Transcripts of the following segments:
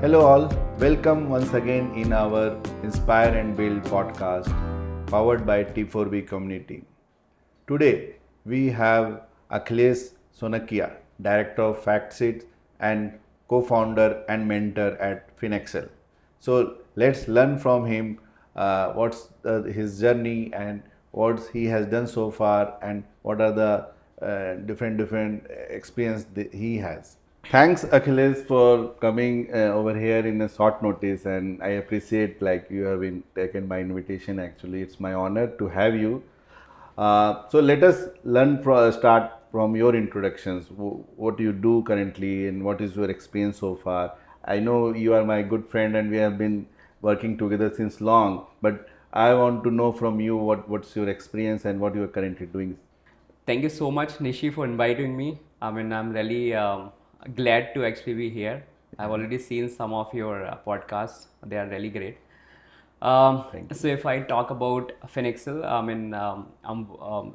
Hello, all. Welcome once again in our Inspire and Build podcast powered by T4B community. Today, we have Akhilesh Sonakiya, Director of FactSheet and co founder and mentor at FINXL. So, let's learn from him what's his journey and what he has done so far and what are the different experience that he has. Thanks, Akhilesh, for coming over here in a short notice, and I appreciate like you have been taken my invitation. Actually, it's my honor to have you. So let us start from your introductions. What you do currently, and what is your experience so far? I know you are my good friend, and we have been working together since long. But I want to know from you what's your experience and what you are currently doing. Thank you so much, Nishi, for inviting me. I'm really glad to actually be here. I've already seen some of your podcasts. They are really great. Thank you. So if I talk about FINXL, I'm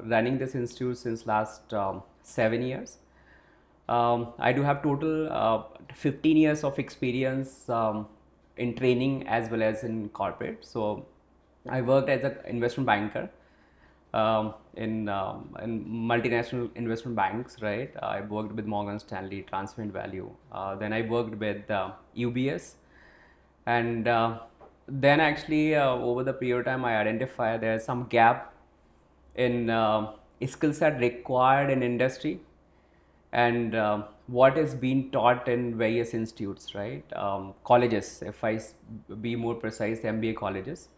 running this institute since last 7 years. I do have total 15 years of experience in training as well as in corporate. So I worked as an investment banker in multinational investment banks, right? I worked with Morgan Stanley, Transparent Value. Then I worked with UBS, and then actually over the period of time, I identified there's some gap in skill set required in industry and what is being taught in various institutes, right? Colleges, if I be more precise, MBA colleges.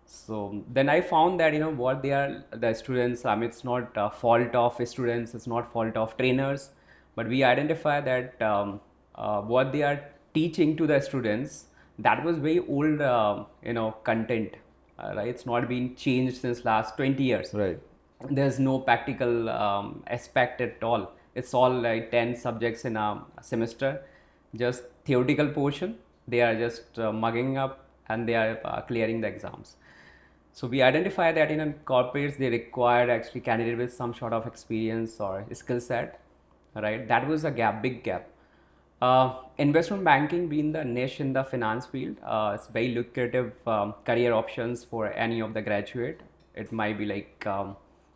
So then I found that what they are the students. It's not fault of students. It's not fault of trainers, but we identify that what they are teaching to the students, that was very old content. Right? It's not been changed since last 20 years. Right. There's no practical aspect at all. It's all like 10 subjects in a semester, just theoretical portion. They are just mugging up and they are clearing the exams. So we identify that in corporates they require actually candidate with some sort of experience or skill set, right? That was a gap, big gap. Investment banking being the niche in the finance field, it's very lucrative career options for any of the graduate. It might be like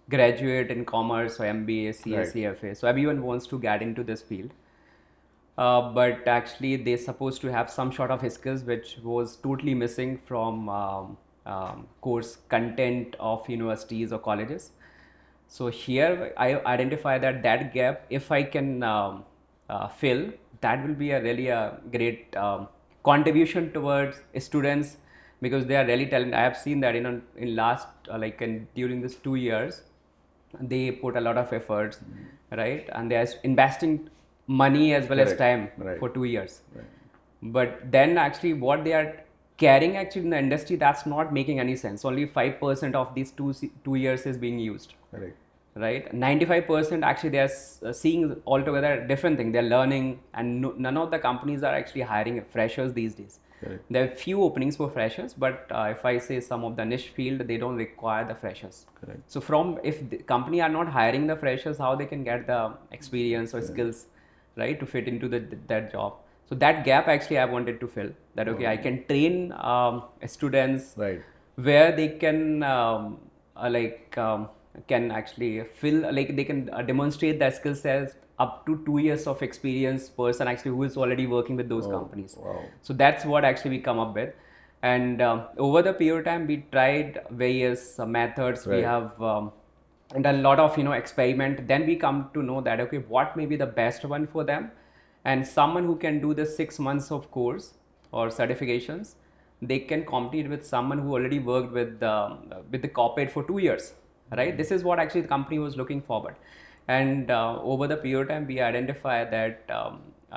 graduate in commerce or MBA, CA, Right. CFA. So everyone wants to get into this field. But actually they're supposed to have some sort of skills which was totally missing from course content of universities or colleges. So here I identify that gap, if I can fill, that will be a really a great contribution towards students, because they are really talented. I have seen that in last during this 2 years, they put a lot of efforts, right? And they are investing money as well as Correct. time Right. for 2 years. Right. But then actually what they are carrying actually in the industry, that's not making any sense. Only 5% of these 2 years is being used. Correct. Right? 95% actually they are seeing altogether different thing. They're learning, and none of the companies are actually hiring freshers these days. Correct. There are few openings for freshers, but if I say some of the niche field, they don't require the freshers. Correct. So if the company are not hiring the freshers, how they can get the experience or skills, right, to fit into that job? So that gap actually I wanted to fill. That okay, I can train students, Right. where they can can actually fill, like they can demonstrate their skill sets up to 2 years of experience person actually who is already working with those companies. Wow. So that's what actually we come up with. And over the period of time we tried various methods. We Right. have done a lot of experiment. Then we come to know that okay, what may be the best one for them, and someone who can do the 6 months of course or certifications, they can compete with someone who already worked with the corporate for 2 years, right? This is what actually the company was looking forward. And over the period of time we identify that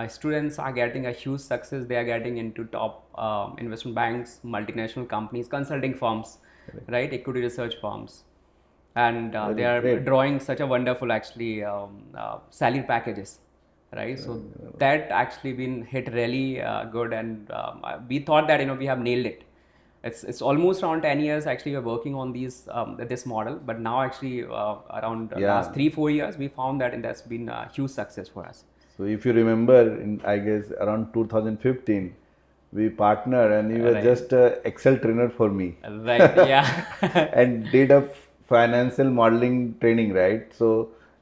students are getting a huge success. They are getting into top investment banks, multinational companies, consulting firms, right, equity research firms, and they are great. drawing such a wonderful actually salary packages, right? So that actually been hit really good, and we thought that we have nailed it. It's almost around 10 years actually we're working on this model, but now actually around Yeah. last 3-4 years we found that and that's been a huge success for us. So if you remember, in I guess around 2015, we partner, and you were Right. just a Excel trainer for me. Right. Yeah. And did a financial modeling training, right? So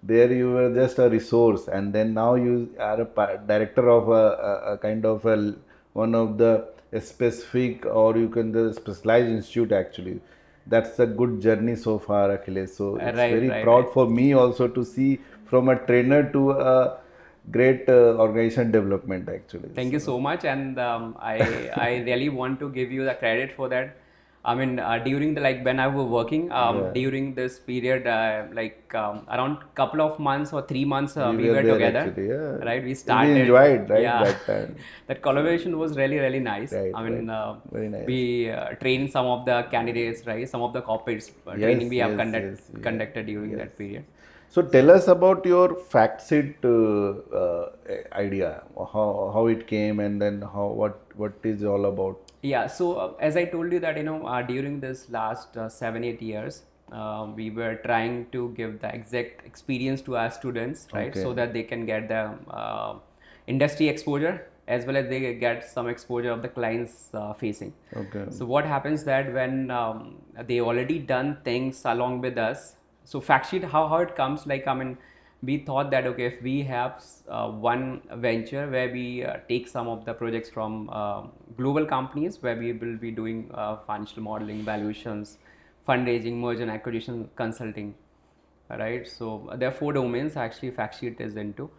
there you were just a resource, and then now you are a director of a kind of a one of the specific, or you can the specialized institute actually. That's a good journey so far, Akhilesh. So it's Right. very Right. Right. proud for me also to see from a trainer to a great organization development actually. Thank you So so much, and I really want to give you the credit for that. I mean, during the like when I was working, yeah, during this period, around couple of months or 3 months, we we were were there together, actually. Yeah, right? We we started, enjoyed right yeah. that time. That So collaboration was really nice. right, I right, mean, very nice. we trained some of the candidates, right? Some of the corporates Yes, training we have yes, yes, yeah, conducted during yes. that period. So tell us about your FactSheet idea, how it came, and then how what is all about. Yeah, so as I told you that during this last 7-8 years, we were trying to give the exact experience to our students, right? Okay, So that they can get the industry exposure as well as they get some exposure of the clients facing. okay, So what happens that when they already done things along with us, so fact sheet how it comes, like I mean we thought that okay, if we have one venture where we take some of the projects from global companies where we will be doing financial modeling, valuations, fundraising, merger and acquisition consulting, right? So there are 4 domains actually FactSheet is into.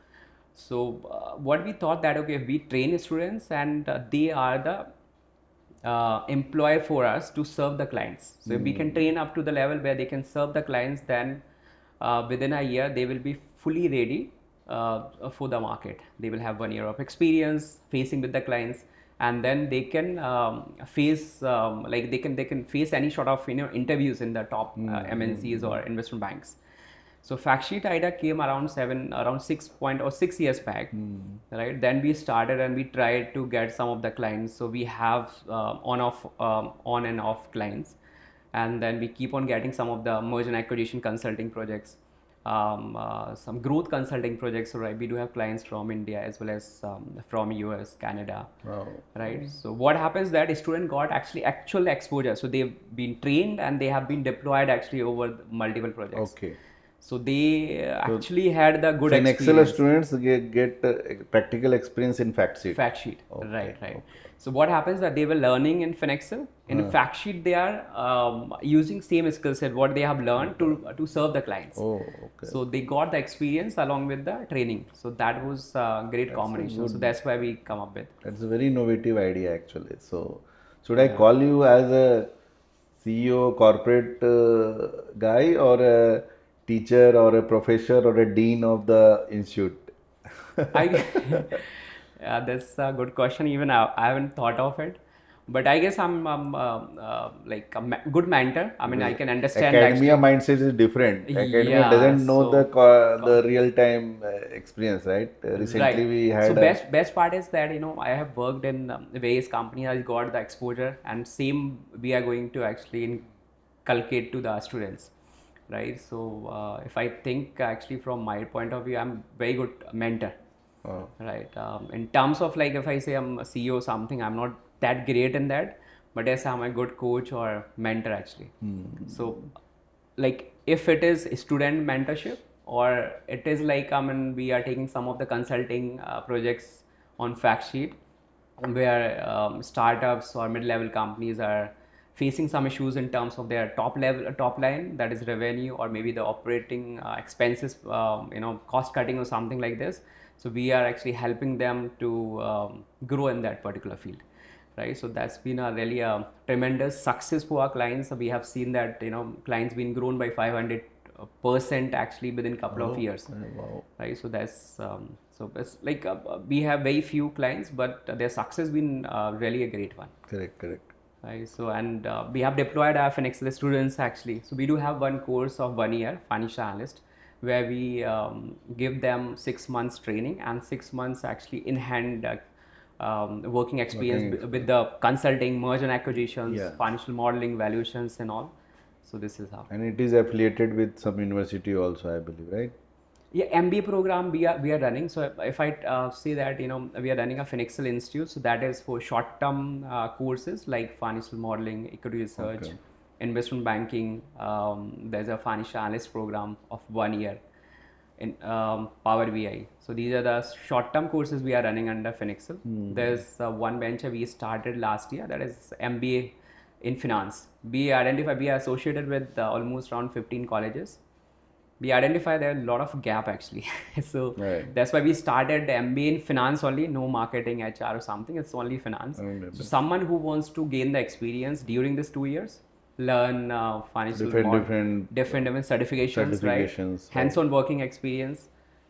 So what we thought that okay, if we train students and they are the employer for us to serve the clients. So if we can train up to the level where they can serve the clients, then within a year they will be fully ready for the market. They will have 1 year of experience facing with the clients, and then they can face like they can face any sort of interviews in the top MNCs or investment banks. So fact sheet idea came around 6 years back, right? Then we started and we tried to get some of the clients. So we have on and off clients, and then we keep on getting some of the merger and acquisition consulting projects, some growth consulting projects. So right, we do have clients from India as well as from US, Canada, wow, right? So what happens that a student got actual exposure. So they've been trained and they have been deployed actually over multiple projects. okay. So they So actually had the good FINXL experience. students get practical experience in FactSheet. Fact sheet, Okay, right. okay. So what happens that they were learning in FINXL. In fact sheet, they are using same skill set what they have learned to serve the clients. Oh, okay. So they got the experience along with the training. So that was a great combination. So that's why we come up with. That's a very innovative idea actually. So should I call you as a CEO corporate guy, or a teacher, or a professor, or a dean of the institute? I yeah, that's a good question. Even I haven't thought of it, but I guess I'm like a good mentor. I mean, I can understand Academia actually. mindset is different. Academia Yeah. doesn't know the So the real time experience, right? Recently right. we So had best part is that I have worked in various companies. I got the exposure, and same we are going to actually inculcate to the students, right? So if I think actually from my point of view, I'm very good mentor. oh, Right. In terms of like if I say I'm a CEO or something, I'm not that great in that, but yes, I'm a good coach or mentor actually. So, like if it is student mentorship or it is like I mean we are taking some of the consulting projects on FactSheet where startups or mid-level companies are facing some issues in terms of their top line, that is revenue, or maybe the operating expenses, cost cutting or something like this. So we are actually helping them to grow in that particular field, right? So that's been a really a tremendous success for our clients. So we have seen that clients been grown by 500% actually within couple of years, wow. right? So that's so it's like we have very few clients, but their success been really a great one. Correct, correct. Right. So and we have deployed our FINXL students actually. So we do have one course of 1 year financial analyst where we give them 6 months training and 6 months actually in hand working experience with the consulting, merger and acquisitions, Yeah. financial modeling, valuations, and all. So this is how. And it is affiliated with some university also, I believe, right? Yeah, MBA program we are running. So if I say that we are running a FINXL institute, so that is for short-term courses like financial modeling, equity research, Okay. investment banking. There's a financial analyst program of 1 year in Power BI. So these are the short-term courses we are running under FINXL. There's one venture we started last year, that is MBA in finance. We are associated with almost around 15 colleges. We identify there are a lot of gap actually. So Right. that's why we started MBA in finance only, no marketing, HR or something. It's only finance. I mean, So someone who wants to gain the experience during these 2 years, learn financial different certifications, right? certifications. Right. Hands-on working experience,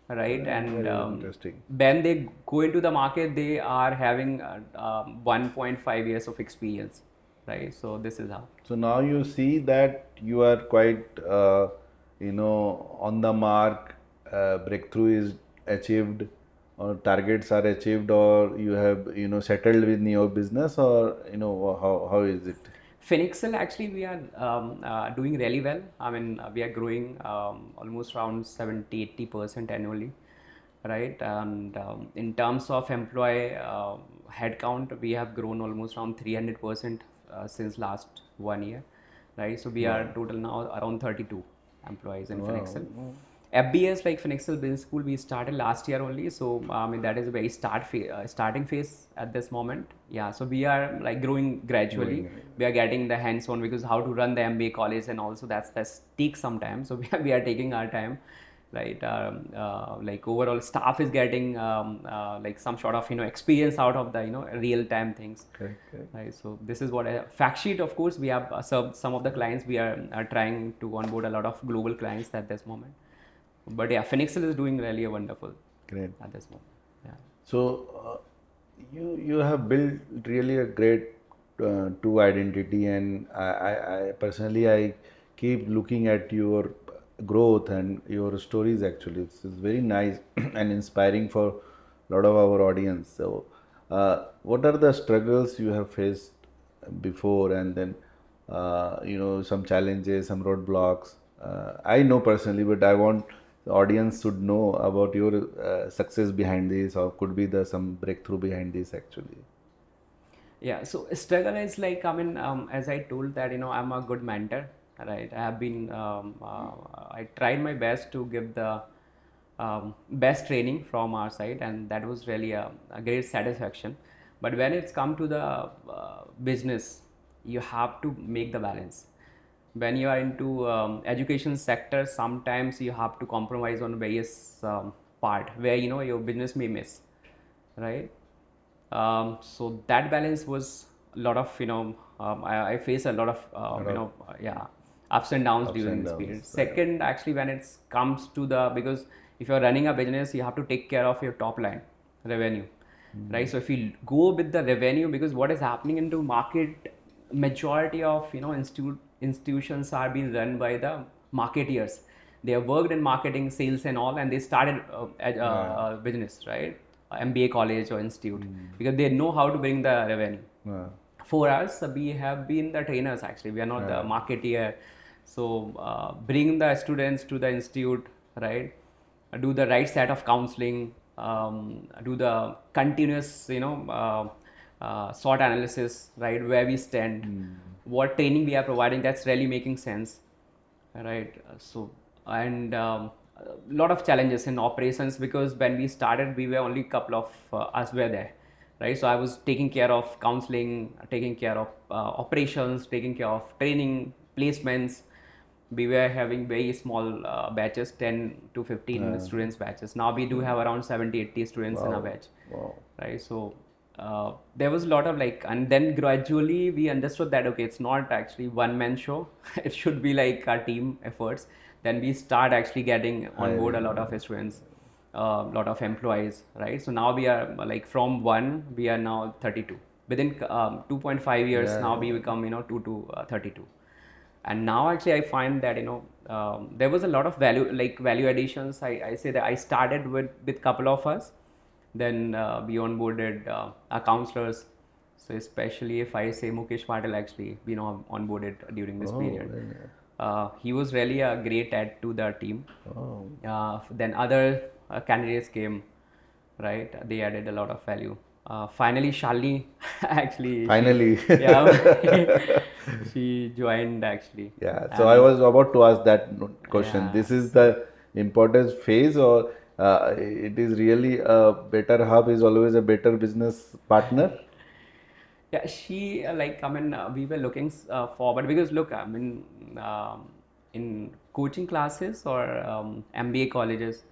right? And Very interesting. when they go into the market, they are having 1.5 years of experience, right? So this is how. So now you see that you are quite, on the mark. Breakthrough is achieved, or targets are achieved, or you have, settled with your business, or how is it? FINXL actually we are doing really well. I mean, we are growing almost around 70-80% annually, right? And in terms of employee headcount, we have grown almost around 300% since last 1 year, right? So we are total now around 32 employees in FINXL. FBS like FINXL Business School we started last year only, so I mean that is a very starting phase at this moment. Yeah, so we are like growing gradually. We are getting the hands-on because how to run the MBA college and also that's takes some time. So we are taking our time, right? Like overall staff is getting like some sort of experience out of the real-time things. Okay. Right, so this is what FactSheet. Of course, we have served some of the clients. We are trying to onboard a lot of global clients at this moment. But yeah, FINXL is doing really wonderful Great. at this moment. Yeah. So you have built really a great two identity, and I personally I keep looking at your growth and your stories. Actually, it's very nice and inspiring for a lot of our audience. So, what are the struggles you have faced before, and then some challenges, some roadblocks? I know personally, but I want the audience should know about your success behind this, or could be the some breakthrough behind this actually. Yeah, so struggle is like, I mean, as I told that, I'm a good mentor, right? I have been, I tried my best to give the best training from our side, and that was really a great satisfaction. But when it's come to the business, you have to make the balance. When you are into education sector, sometimes you have to compromise on various part where your business may miss, right? So that balance was a lot of I face a lot of yeah, ups and downs Ups during and this downs. period. Second, actually, when it comes to the, because if you're running a business, you have to take care of your top line revenue, right? So if you go with the revenue, because what is happening into market, majority of institutions are being run by the marketeers. They have worked in marketing, sales, and all, and they started business, right? MBA college or institute, because they know how to bring the revenue. For us, we have been the trainers actually. We are not the marketeer. So bring the students to the institute, right? Do the right set of counseling, do the continuous, SWOT analysis, right? Where we stand, what training we are providing, that's really making sense, right? So, and a lot of challenges in operations, because when we started, we were only couple of us were there, right? So I was taking care of counseling, taking care of operations, taking care of training, placements. We were having very small batches, 10 to 15 students batches. Now we do have around 70-80 students in a batch, right? So there was a lot of like, and then gradually we understood that okay, it's not actually one man show. It should be like our team efforts. Then we start actually getting on board a lot of students, a lot of employees, right? So now we are like from one, we are now 32. Within 2.5 years, now we become 2 to 32. And now actually I find that there was a lot of value additions. I say that I started with couple of us, then we onboarded our counselors. So especially if I say Mukesh Patel, actually we onboarded during this period. He was really a great add to the team. Oh. Then other candidates came, right? They added a lot of value. Finally, Shalini actually, Finally. yeah, she joined actually. Yeah, so I And was about to ask that question. yeah, This is the importance phase, or it is really a better hub is always a better business partner? yeah, she like I mean we were looking forward because look, I mean in coaching classes or MBA colleges,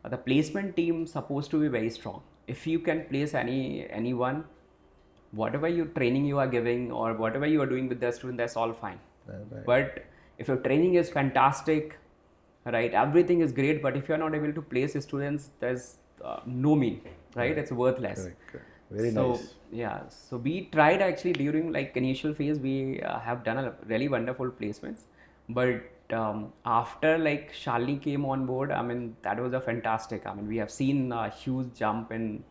the placement team supposed to be very strong. If you can place anyone, whatever you training you are giving or whatever you are doing with the student, that's all fine. Right. But if your training is fantastic, right, everything is great, but if you are not able to place students, there's no meaning, right? It's worthless. Correct, correct. Very So nice. yeah, so we tried actually during like initial phase, we have done a really wonderful placements, but after like Shalini came on board, I mean that was a fantastic. I mean we have seen a huge jump in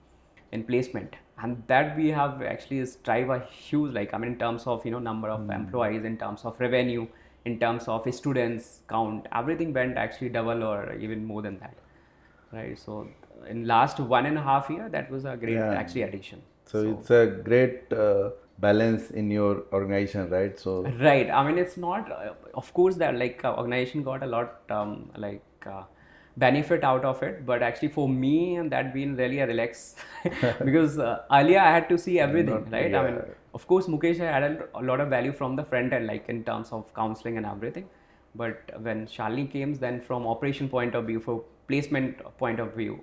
placement, and that we have actually strive a huge, like I mean in terms of number of employees, in terms of revenue, in terms of students count, everything went actually double or even more than that, right? So in last 1.5 year, that was a great Yeah. actually addition. So it's a great balance in your organization, right? So Right. I mean, it's not, of course, that like organization got a lot benefit out of it, but actually for me, that been really a relax because earlier I had to see everything, Not- right? I mean, yeah. of course, Mukesh had a lot of value from the front end, like in terms of counseling and everything. But when Shalini came, then from operation point of view, for placement point of view,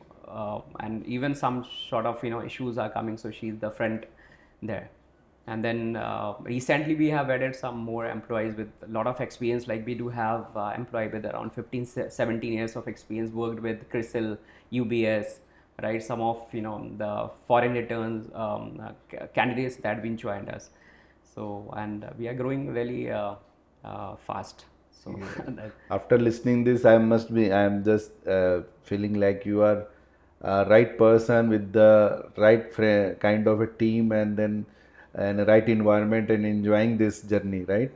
and even some sort of issues are coming, so she's the front there. And then recently we have added some more employees with a lot of experience. Like we do have employee with around 15, 17 years of experience, worked with CRISIL, UBS, right? Some of the foreign returns candidates that been joined us. So and we are growing really fast. So that, After listening this, I am just feeling like you are right person with the right kind of a team, and then and a right environment, and enjoying this journey, right?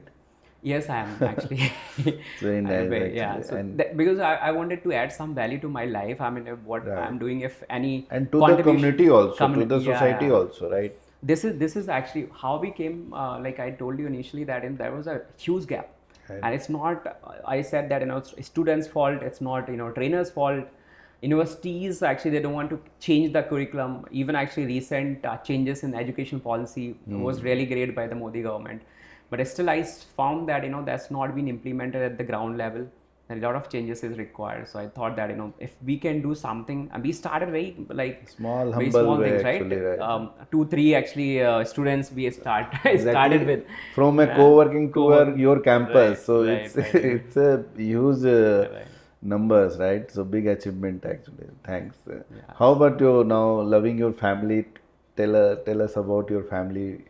yes, I am actually. It's very nice Yeah, actually, so and because I wanted to add some value to my life. I mean, if what right, I'm doing, if any and to the contribution, community also, to community, the yeah, society yeah. also, right? This is actually how we came. Like I told you initially, that there was a huge gap, Right. and it's not. I said that it's students' fault. It's not trainers' fault. Universities actually they don't want to change the curriculum. Even actually recent changes in education policy was really great by the Modi government, but still I found that that's not been implemented at the ground level. A lot of changes is required. So I thought that if we can do something, and we started very like Small, very humble small way, things, actually, right? right? 2 3 actually students we started Exactly. with. From a co-working to Co-working. your campus, Right, so right, it's right, right. it's a huge Right. numbers, right? So big achievement actually. Thanks. Yeah. How about you now? Loving your family. Tell us about your family.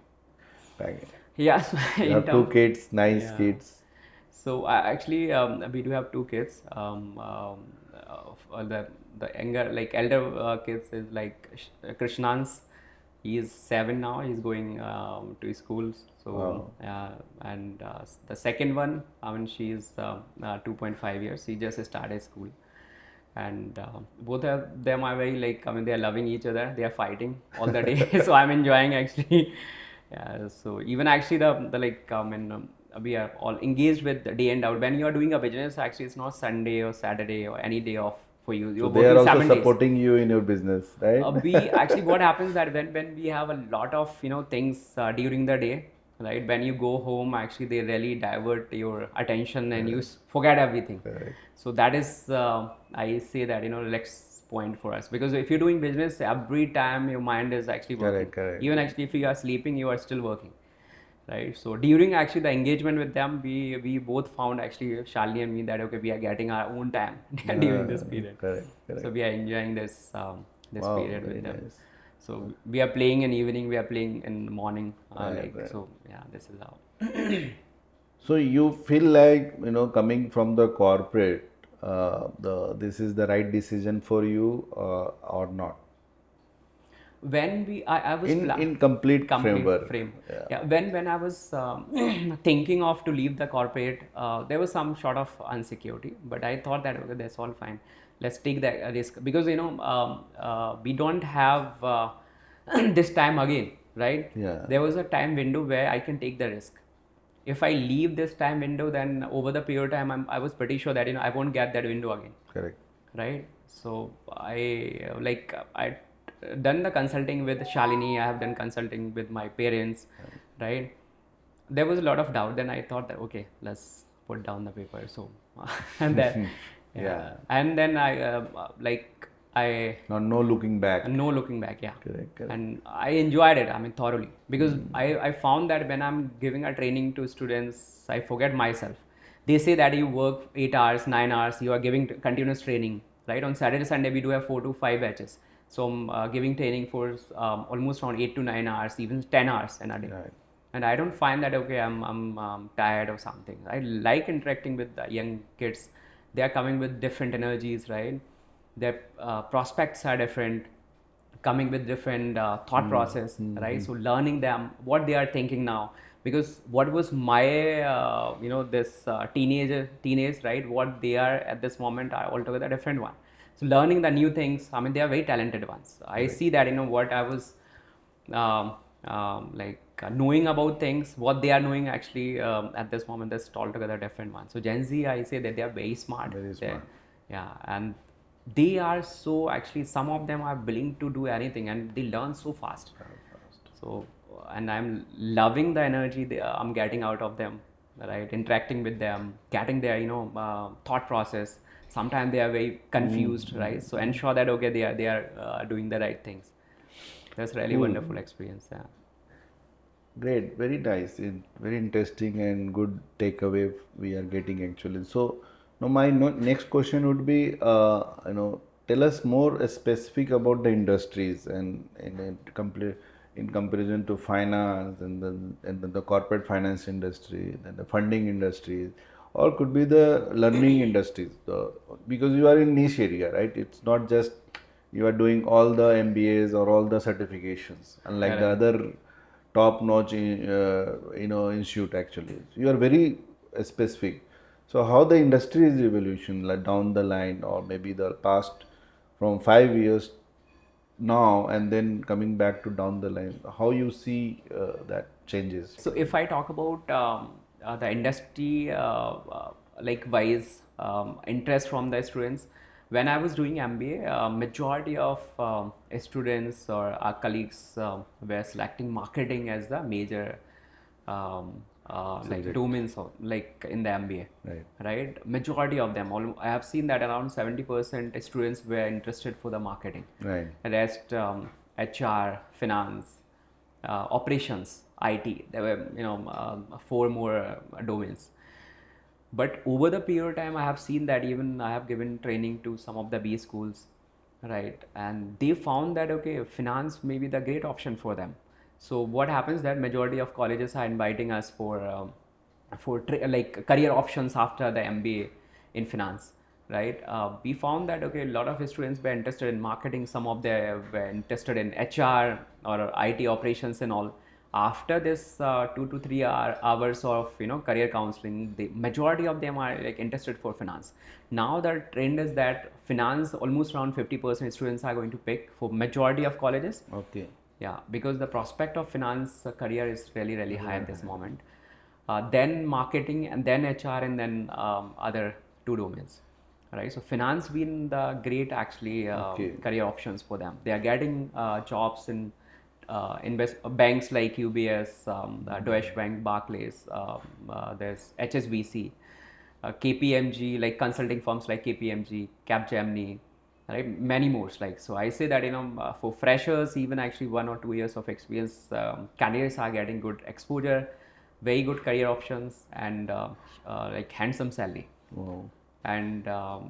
Back. Yeah, so You in have two terms, kids, nice yeah. kids. So actually, we do have two kids. The younger, like elder kids is like Krishnan's. He is 7 now. He's going to schools. So Wow. and the second one, I mean, she is 2.5 years. She just started school, and both of them are very like I mean they are loving each other. They are fighting all the day. So I'm enjoying actually. Yeah, so even actually the like I mean we are all engaged with the day and out. When you are doing a business, actually it's not Sunday or Saturday or any day off for you. So You're they are working also 7 days. supporting you in your business, right? We actually what happens that when we have a lot of things during the day, right? When you go home, actually they really divert your attention and you forget everything. Correct. So that is I say that relax point for us, because if you're doing business, every time your mind is actually working. Correct. Even actually if you are sleeping, you are still working, right? So during actually the engagement with them, we both found actually Shalini and me that okay, we are getting our own time during this period. Correct. So we are enjoying this Wow, period very with them. nice. So we are playing in evening, we are playing in the morning, Right. so yeah, this is how. So you feel like coming from the corporate, this is the right decision for you or not? I was in complete framework. frame. Yeah. Yeah, when I was thinking of to leave the corporate, there was some sort of insecurity, but I thought that okay, that's all fine. Let's take that risk because we don't have this time again, right? Yeah. There was a time window where I can take the risk. If I leave this time window, then over the period of time, I was pretty sure that I won't get that window again, Correct. right? So I done the consulting with Shalini. I have done consulting with my parents, right? There was a lot of doubt. Then I thought that okay, let's put down the paper. So and then Yeah. and then I No looking back. no looking back, yeah. Correct. And I enjoyed it, I mean, thoroughly. Because I found that when I'm giving a training to students, I forget myself. They say that you work 8 hours, 9 hours, you are giving continuous training, right? On Saturday, Sunday, we do have 4 to 5 batches. So I'm giving training for almost around 8 to 9 hours, even 10 hours in a day. Right. And I don't find that, okay, I'm tired or something. I like interacting with the young kids. They are coming with different energies, right? Their prospects are different, coming with different thought process, right? So learning them what they are thinking now, because what was my this teenage, right? What they are at this moment are altogether different one. So learning the new things, I mean, they are very talented ones. I see that what I was knowing about things, what they are knowing actually at this moment, that's altogether different one. So Gen Z, I say that they are very smart. Very smart. Yeah, and they are so actually, some of them are willing to do anything and they learn so fast. So and I'm loving the energy I'm getting out of them, right? Interacting with them, getting their thought process. Sometimes they are very confused, right? So ensure that okay, they are doing the right things. That's really wonderful experience. Yeah. Great, very nice, very interesting and good takeaway we are getting actually. So, now my next question would be, tell us more specific about the industries and in comparison to finance and then the corporate finance industry, then the funding industries, or could be the learning industries. Because you are in niche area, right? It's not just you are doing all the MBAs or all the certifications, unlike the other top-notch, institute actually. You are very specific. So how the industry is evolution like down the line, or maybe the past from 5 years now, and then coming back to down the line, how you see that changes? So if I talk about the industry wise interest from the students, when I was doing MBA, majority of students or our colleagues were selecting marketing as the major domains of, like in the MBA, right? Majority of them, I have seen that around 70% students were interested for the marketing. Right. Rest HR, finance, operations, IT. There were 4 more domains. But over the period of time, I have seen that even I have given training to some of the B schools, right? And they found that, okay, finance may be the great option for them. So what happens that majority of colleges are inviting us for career options after the MBA in finance, right? We found that, okay, a lot of students were interested in marketing. Some of them were interested in HR or IT operations and all. After this 2 to 3 hours of career counseling, the majority of them are like interested for finance. Now the trend is that finance, almost around 50% students are going to pick for majority of colleges. Okay. Yeah, because the prospect of finance career is really high at this moment. Then marketing, and then HR, and then other 2 domains, right? So finance been the great actually career options for them. They are getting jobs in banks like UBS, Deutsche Bank, Barclays, there's HSBC, KPMG, like consulting firms like KPMG, Capgemini, right? Many more. So I say that for freshers, even actually 1 or 2 years of experience, candidates are getting good exposure, very good career options, and like handsome salary. Wow. And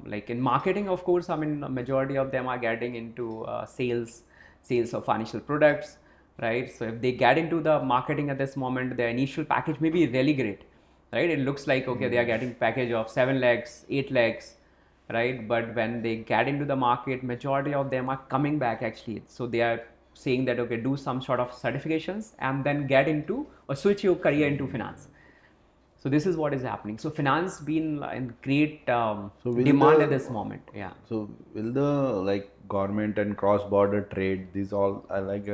like in marketing, of course, I mean, a majority of them are getting into sales of financial products, right? So if they get into the marketing at this moment, their initial package may be really great, right? It looks like, okay, they are getting package of 7 lakhs, 8 lakhs, right? But when they get into the market, majority of them are coming back actually. So they are saying that okay, do some sort of certifications and then get into or switch your career into finance. So this is what is happening. So finance been in great So will demand the at this moment. Yeah. So will the like government and cross-border trade, these all are like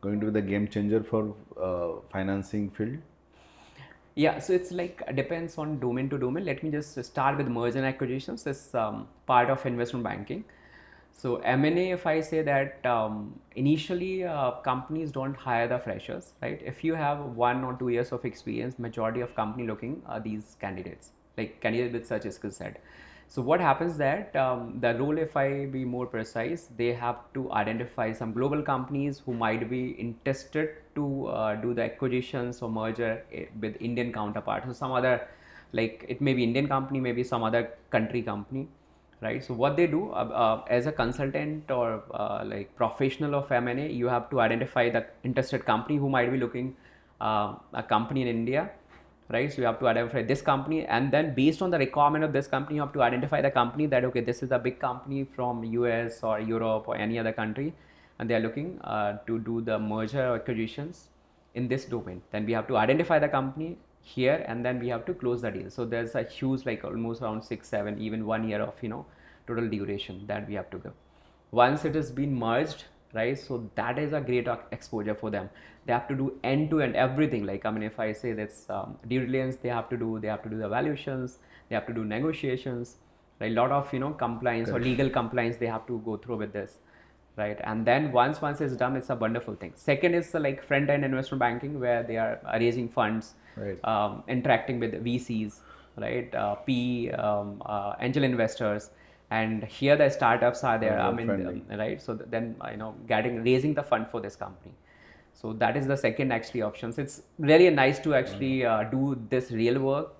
going to be the game changer for financing field? Yeah, so it's like depends on domain to domain. Let me just start with merger and acquisitions. This part of investment banking. So M&A, if I say that initially companies don't hire the freshers, right? If you have 1 or 2 years of experience, majority of company looking these candidates, like candidates with such a skill set. So what happens that the role, if I be more precise, they have to identify some global companies who might be interested to do the acquisitions or merger with Indian counterparts. So some other, like it may be Indian company, maybe some other country company, right? So what they do as a consultant or like professional of M&A, you have to identify the interested company who might be looking a company in India, right? So you have to identify this company, and then based on the requirement of this company, you have to identify the company that okay, this is a big company from US or Europe or any other country, and they are looking to do the merger or acquisitions in this domain. Then we have to identify the company here, and then we have to close the deal. So there's a huge, like almost around 6 7 even 1 year of total duration that we have to go. Once it has been merged, right, so that is a great exposure for them. They have to do end to end everything. Like I mean, if I say that's due diligence, they have to do the evaluations, they have to do negotiations, right? A lot of compliance or legal compliance they have to go through with this, right? And then once it's done, it's a wonderful thing. Second is like front end investment banking, where they are raising funds, Right. interacting with VCs, right? P angel investors, and here the startups are there. I The mean, funding. right? So then raising the fund for this company. So that is the second actually options. It's really nice to actually do this real work.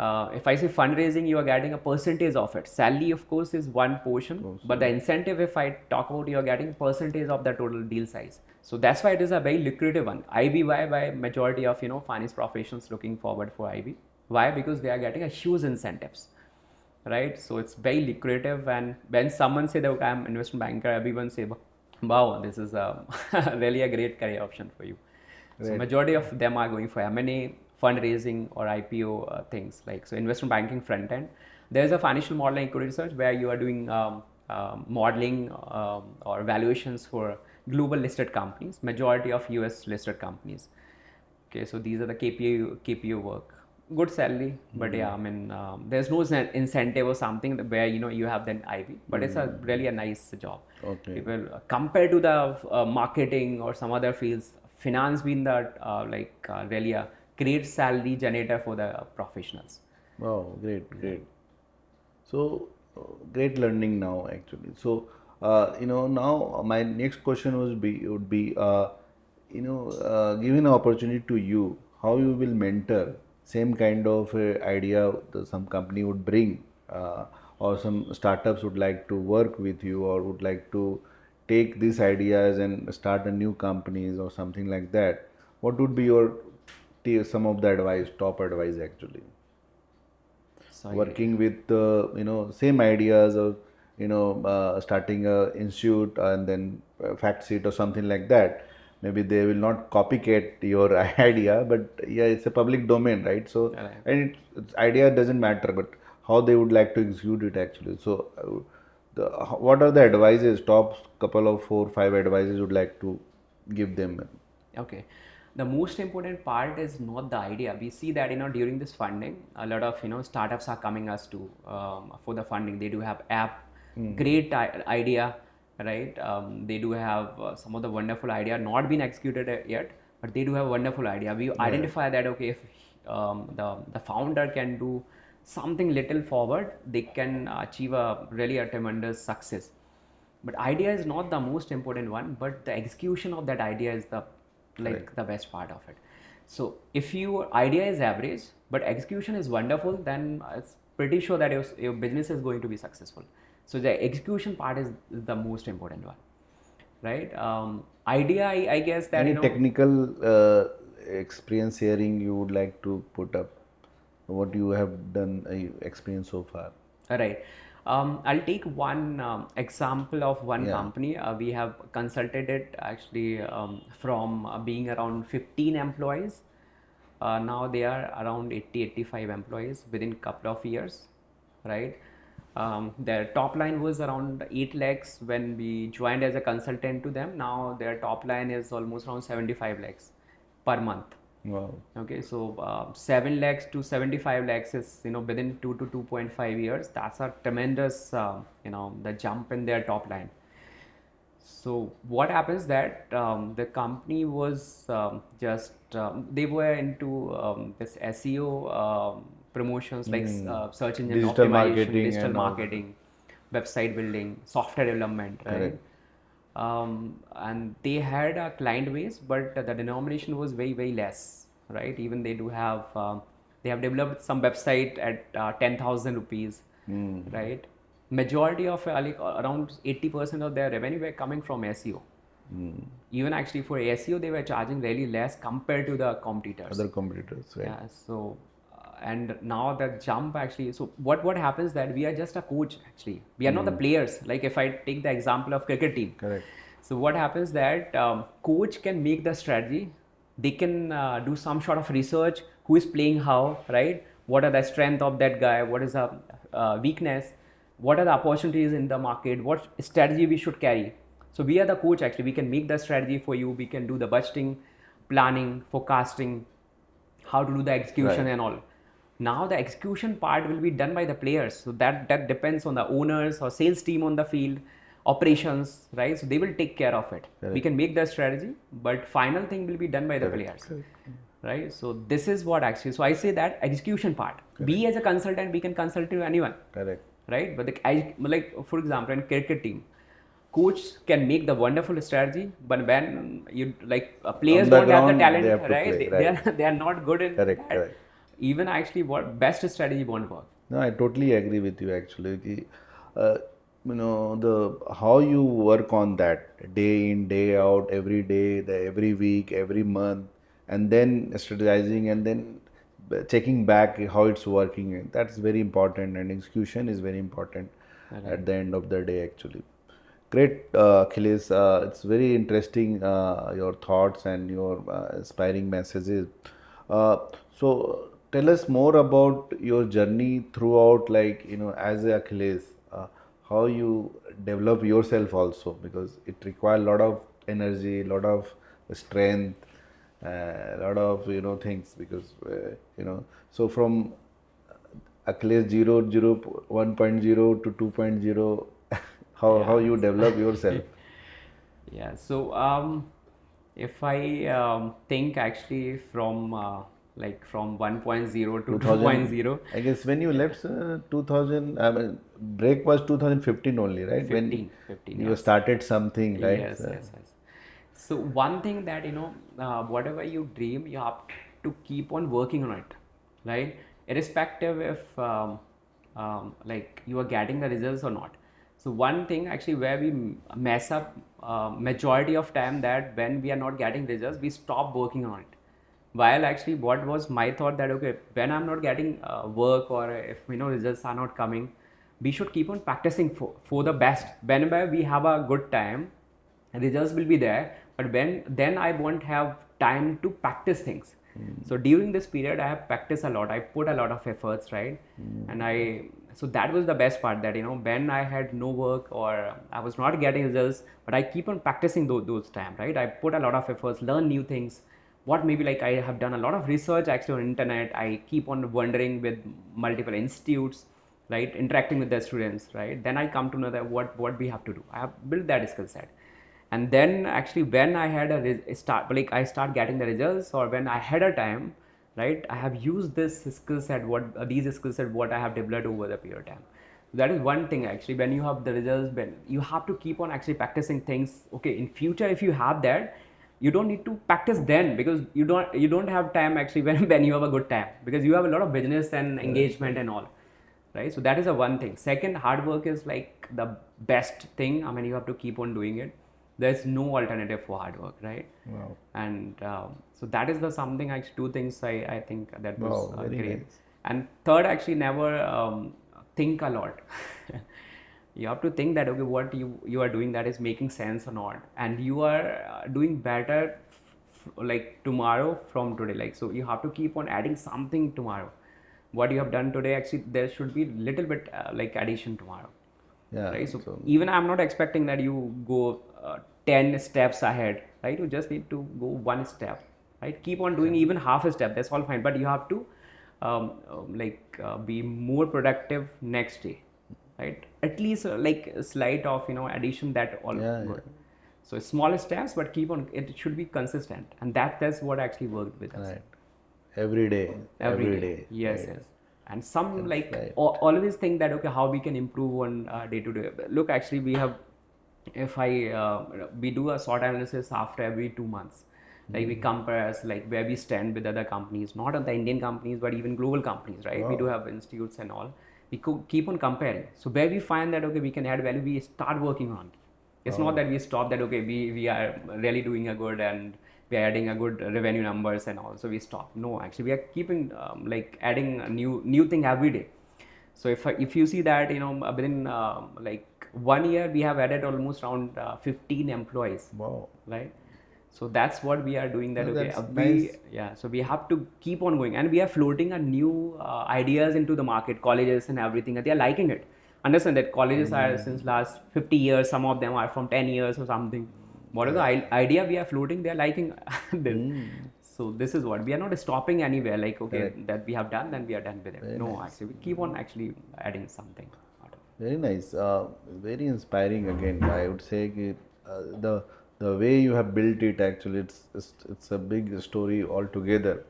If I say fundraising, you are getting a percentage of it. Salary, of course, is one portion, but the incentive, if I talk about, you are getting percentage of the total deal size. So that's why it is a very lucrative one. IB, why majority of finance professionals looking forward for IB. Why? Because they are getting a huge incentives, right? So it's very lucrative. And when someone say that okay, I'm investment banker, everyone say, wow, this is really a great career option for you. So Right. majority of them are going for M&A, fundraising, or IPO things like so. Investment banking front end. There's a financial modeling equity research where you are doing modeling or valuations for global listed companies. Majority of US listed companies. Okay, so these are the KPI work. Good salary, but yeah, I mean, there's no incentive or something where you have then IB, but it's a really a nice job. Okay. People compared to the marketing or some other fields, finance being the really a great salary generator for the professionals. Wow, great, great. So great learning now actually. So now my next question would be given an opportunity to you, how you will mentor same kind of idea that some company would bring, or some startups would like to work with you or would like to take these ideas and start a new companies or something like that. What would be your some of the advice, top advice actually? Sorry. Working with same ideas of starting a institute and then FactSheet or something like that. Maybe they will not copycat your idea, but yeah, it's a public domain, right? So Right. and it's idea doesn't matter, but how they would like to execute it actually. So what are the advices, top couple of 4 5 advices would like to give them? Okay. The most important part is not the idea. We see that during this funding, a lot of startups are coming us to for the funding. They do have app, great idea, right? They do have some of the wonderful idea not been executed yet, but they do have wonderful idea. We identify that okay, if the founder can do something little forward, they can achieve a really a tremendous success. But idea is not the most important one, but the execution of that idea is the best part of it. So if your idea is average but execution is wonderful, then it's pretty sure that your business is going to be successful. So the execution part is the most important one, right? Idea, I guess that Any technical experience sharing you would like to put up? What you have done, experience so far? Right. I'll take one example of one Yeah. company. We have consulted it actually from being around 15 employees. Now they are around 80, 85 employees within couple of years, right? Their top line was around 8 lakhs when we joined as a consultant to them. Now their top line is almost around 75 lakhs per month. Wow. Okay, so 7 lakhs to 75 lakhs is, within 2 to 2.5 years. That's a tremendous, the jump in their top line. So what happens that the company was they were into this SEO promotions like search engine Digital optimization, marketing digital and all. marketing, website building, software development, right? Correct. And they had a client base, but the denomination was very, very less, right? Even they have developed some website at 10,000 rupees, right? Majority of like around 80% of their revenue were coming from SEO. Even actually for SEO, they were charging really less compared to the competitors. Other competitors, right? Yeah, so and now that jump actually, so what happens that we are just a coach actually. We are not the players. Like if I take the example of cricket team. Correct. So what happens that coach can make the strategy. They can do some sort of research. Who is playing how, right? What are the strength of that guy? What is the weakness? What are the opportunities in the market? What strategy we should carry? So we are the coach actually. We can make the strategy for you. We can do the budgeting, planning, forecasting, how to do the execution Right. and all. Now the execution part will be done by the players. So that depends on the owners or sales team on the field, operations, right? So they will take care of it. Correct. We can make the strategy, but final thing will be done by the Correct. players. Correct. Right? So this is what actually, so I say that execution part. We as a consultant, we can consult to anyone. Correct. Right? But like for example, in cricket team, coach can make the wonderful strategy, but when you like players On the don't have the ground, talent, they have to right? play, They right. are they are not good in Correct, that. correct. Even actually, what best strategy won't work. No, I totally agree with you actually. The how you work on that day in, day out, every day, every week, every month, and then strategizing and then checking back how it's working. That's very important, and execution is very important at the end of the day actually. Great, Akhilesh. It's very interesting your thoughts and your inspiring messages. So tell us more about your journey throughout, like as a Akhilesh, how you develop yourself also, because it requires a lot of energy, a lot of strength, a lot of things, because so from Akhilesh 1.0 to 2.0, how you develop yourself. Yeah. So if I think actually from from 1.0 to 2.0. I guess when you left 2000, I mean, break was 2015 only, right? 15, When you yes. started something, right? Yes, yes, yes. So one thing that whatever you dream, you have to keep on working on it, right? Irrespective if like you are getting the results or not. So one thing actually where we mess up majority of time, that when we are not getting results, we stop working on it. While actually what was my thought that okay, when I'm not getting work, or if results are not coming, we should keep on practicing for the best. Whenever we have a good time, results will be there, but then I won't have time to practice things. So during this period I have practiced a lot, I put a lot of efforts, right? And so that was the best part, that when I had no work or I was not getting results, but I keep on practicing those time, right? I put a lot of efforts, learn new things. What maybe like I have done a lot of research actually on internet. I keep on wondering with multiple institutes, right? Interacting with the students, right? Then I come to know that what we have to do. I have built that skill set. And then actually when I had I start getting the results, or when I had a time, right? I have used this skill set, these skill set what I have developed over the period of time. That is one thing actually. When you have the results, when you have to keep on actually practicing things. Okay, in future if you have that, you don't need to practice then, because you don't have time actually when you have a good time, because you have a lot of business and engagement and all, right? So that is a one thing. Second, hard work is like the best thing. I mean, you have to keep on doing it. There's no alternative for hard work, right? Wow. And so that is the something, actually two things I think that was Wow, very great. nice. And third, actually never think a lot. You have to think that okay, what you are doing, that is making sense or not, and you are doing better like tomorrow from today. Like, so you have to keep on adding something tomorrow. What you have done today, actually there should be little bit like addition tomorrow. Yeah. Right, so even I'm not expecting that you go 10 steps ahead, right? You just need to go one step, right? Keep on doing even half a step, that's all fine, but you have to be more productive next day, right? At least like a slight of addition, that all good. So small steps, but keep on, it should be consistent, and that's what actually worked with us. Right. Every day. Every day. Yes, right. yes. And some like right. always think that okay, how we can improve on day to day. Look, actually we have, if I we do a SWOT analysis after every 2 months. Like we compare us like where we stand with other companies, not on the Indian companies, but even global companies, right? We do have institutes and all. We keep on comparing. So where we find that okay, we can add value, we start working on it. It's not that we stop that okay, we are really doing a good and we are adding a good revenue numbers and all, so we stop. No, actually we are keeping like adding a new thing every day. So if you see that within like 1 year we have added almost around 15 employees. Wow. Right. So that's what we are doing. That No, okay, that's we nice. yeah. So we have to keep on going, and we are floating a new ideas into the market, colleges and everything, and they are liking it. Understand that colleges are since last 50 years. Some of them are from 10 years or something. What is the idea we are floating? They are liking this. So this is what we are not stopping anywhere. Like okay, that we have done, then we are done with it. No, actually we keep on actually adding something. Very nice. Very inspiring again. I would say the way you have built it, actually it's a big story altogether.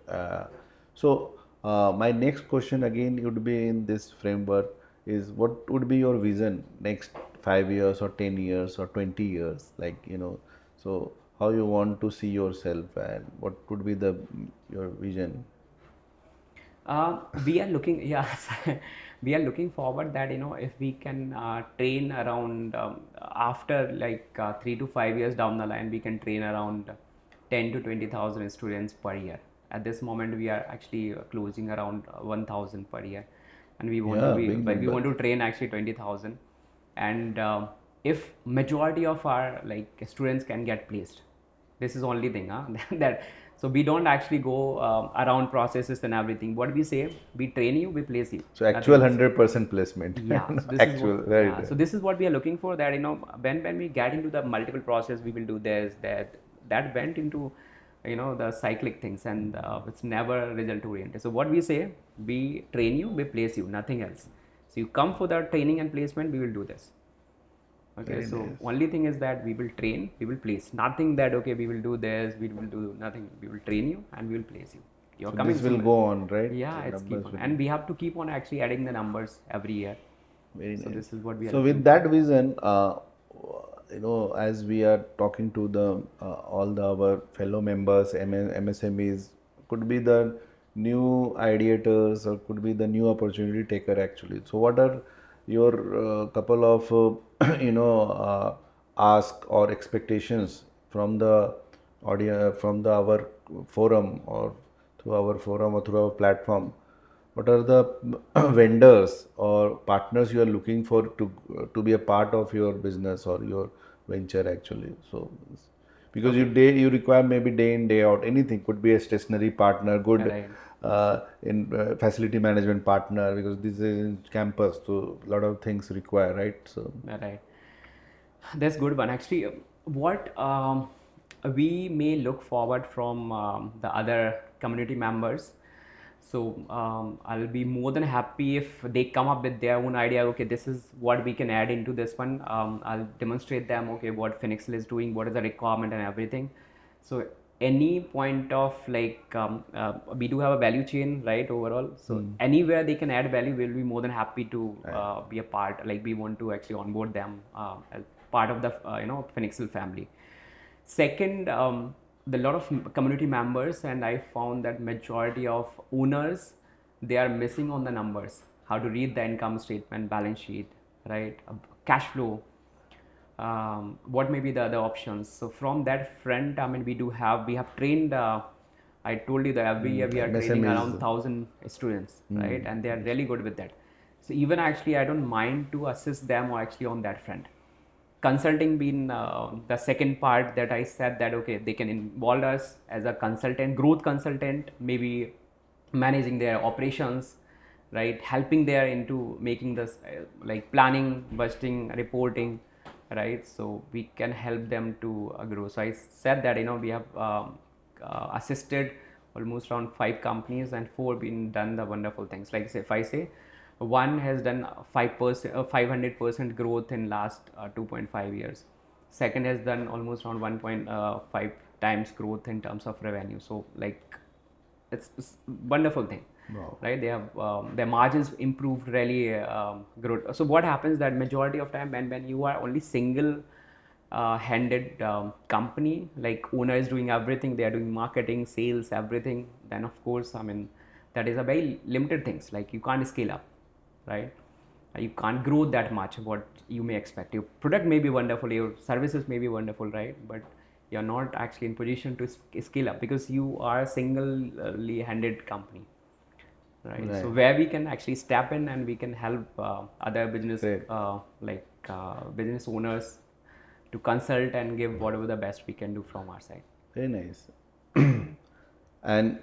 My next question again would be in this framework is, what would be your vision next 5 years or 10 years or 20 years, like so how you want to see yourself, and what would be your vision? We are looking, yeah, we are looking forward that if we can train around after like 3 to 5 years down the line, we can train around 10 to 20,000 students per year. At this moment, we are actually closing around 1,000 per year, and we want we want to train actually 20,000, and if majority of our like students can get placed, this is only thing that. So we don't actually go around processes and everything. What we say, we train you, we place you. So actual 100% placement. Yeah. So this actual, is what, right. yeah. So this is what we are looking for. That when we get into the multiple process, we will do this, that went into the cyclic things, and it's never result oriented. So what we say, we train you, we place you, nothing else. So you come for the training and placement, we will do this. Okay, very so nice. Only thing is that we will train, we will place. Nothing that okay, we will do this, we will do nothing. We will train you and we will place you. You're so coming. This will go on, right? Yeah, it's keep on, and we have to keep on actually adding the numbers every year. Very so nice. This is what we are. So with that vision, as we are talking to all our fellow members, MSMEs, could be the new ideators or could be the new opportunity taker actually. So what are your couple of ask or expectations from the audience, from our forum or through our platform? What are the vendors or partners you are looking for to be a part of your business or your venture actually? So because you require maybe day in day out, anything could be a stationary partner, good. Right. In facility management partner, because this is in campus, so a lot of things require, right? So right, that's good one actually. What we may look forward from the other community members. So I'll be more than happy if they come up with their own idea. Okay, this is what we can add into this one. I'll demonstrate them. Okay, what FINXL is doing, what is the requirement and everything. So any point of like we do have a value chain, right, overall. So anywhere they can add value, we'll be more than happy to be a part. Like we want to actually onboard them as part of the FINXL family. Second, the lot of community members, and I found that majority of owners, they are missing on the numbers, how to read the income statement, balance sheet, right, cash flow, what may be the other options. So from that front, I mean, we have trained, I told you that every year we are training around 1,000 students, right, and they are really good with that. So even actually, I don't mind to assist them or actually on that front. Consulting being the second part that I said that okay, they can involve us as a consultant, growth consultant, maybe managing their operations, right? Helping there into making this like planning, budgeting, reporting, right? So we can help them to grow. So I said that we have assisted almost around 5 companies and 4 been done the wonderful things. Like if I say one has done 5%, 500% growth in last 2.5 years. Second has done almost around 1.5 times growth in terms of revenue. So like it's wonderful thing. Wow. Right, they have their margins improved really good. So what happens that majority of time when you are only single handed company, like owner is doing everything, they are doing marketing, sales, everything, then of course that is a very limited things, like you can't scale up, right? You can't grow that much what you may expect. Your product may be wonderful, your services may be wonderful, right? But you're not actually in position to scale up because you are a singly handed company. Right. So where we can actually step in and we can help other business business owners to consult and give whatever the best we can do from our side. Very nice. And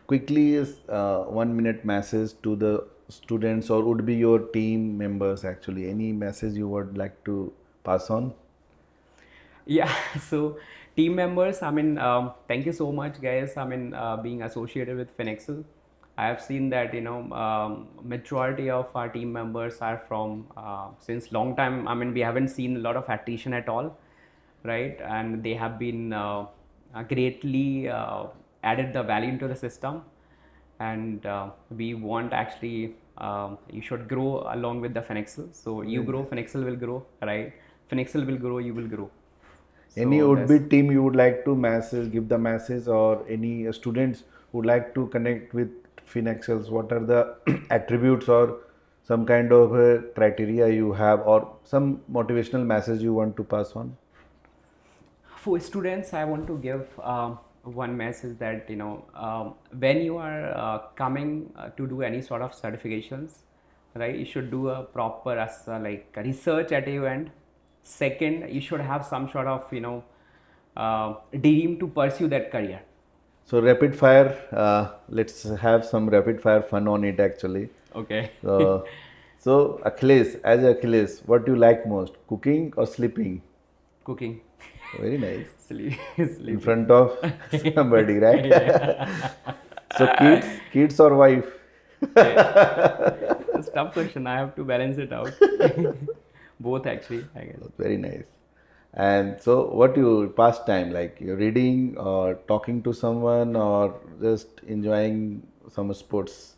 quickly is 1 minute message to the students or would be your team members actually. Any message you would like to pass on? Yeah, so team members, thank you so much, guys. Being associated with FINXL, I have seen that majority of our team members are from since long time. We haven't seen a lot of attrition at all, right? And they have been greatly added the value into the system, and we want actually you should grow along with the FINXL. So you grow, FINXL will grow, right? FINXL will grow, you will grow. Any would-be team you would like to give the message, or any students would like to connect with FINXLs? What are the attributes or some kind of criteria you have, or some motivational message you want to pass on? For students, I want to give one message that when you are coming to do any sort of certifications, right, you should do a proper research at your end. Second, you should have some sort of dream to pursue that career. So rapid fire, let's have some rapid fire fun on it actually. Okay. So Akhilesh, as Akhilesh, what do you like most, cooking or sleeping? Cooking. Very nice. Sleeping. In front of somebody, right? So kids or wife? It's a tough question. I have to balance it out. Both actually, I guess. Very nice. And so what you pastime, like you're reading or talking to someone or just enjoying some sports?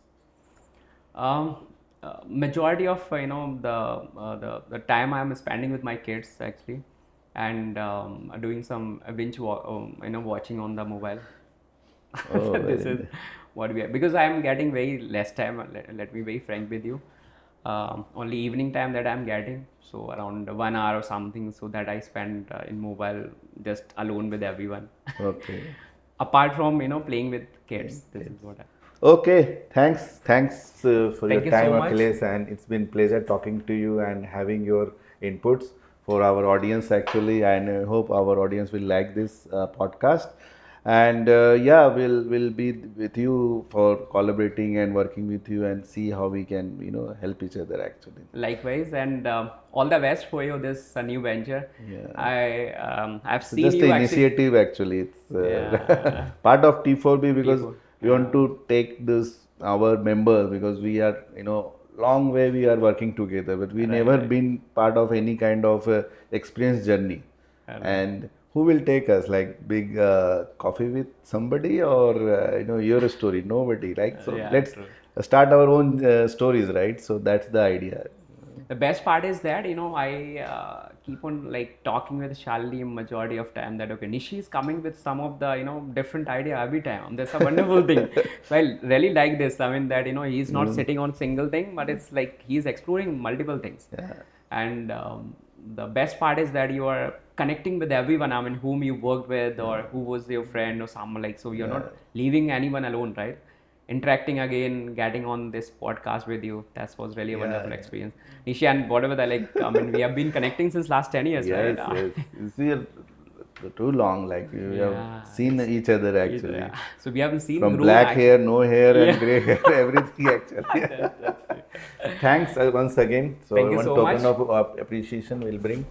Majority of the time I'm spending with my kids actually, and doing some watching on the mobile. Oh, This is what we are, because I'm getting very less time. Let me be very frank with you. Only evening time that I'm getting, so around 1 hour or something, so that I spend in mobile just alone with everyone. Okay. Apart from playing with kids, this is what I. Okay, thanks for Thank your you time, so much. Akhilesh, and it's been pleasure talking to you and having your inputs for our audience actually, and I hope our audience will like this podcast. And yeah, we'll be with you for collaborating and working with you and see how we can help each other actually. Likewise, and all the best for you this new venture. Yeah. I've So seen just you the actually. initiative actually. It's Yeah. part of T4B because T4, we want to take this our members, because we are long way we are working together, but we never been part of any kind of experience journey. And who will take us, like big coffee with somebody, or your story? Nobody, right? So Yeah, let's true. start our own stories, right? So that's the idea. The best part is that I keep on talking with Shalini majority of time that okay, Nishi is coming with some of the different idea every time. That's a wonderful thing. So I really like this. That he's not sitting on single thing, but it's like he's exploring multiple things. Yeah. And the best part is that you are connecting with everyone. Whom you worked with or who was your friend or someone so you're not leaving anyone alone, right? interacting again, getting on this podcast with you. That was really a Yeah, wonderful yeah. experience. Nishi, and whatever that, like, I mean, we have been connecting since last 10 years, Yes, right? yes. It's been too long. Like we have Yeah. seen each other actually. Yeah. So we haven't seen From grown black hair, actually. no hair, and Yeah. grey hair, everything actually. That's it. Thanks once again. So Thank you one so token much. of appreciation we'll bring.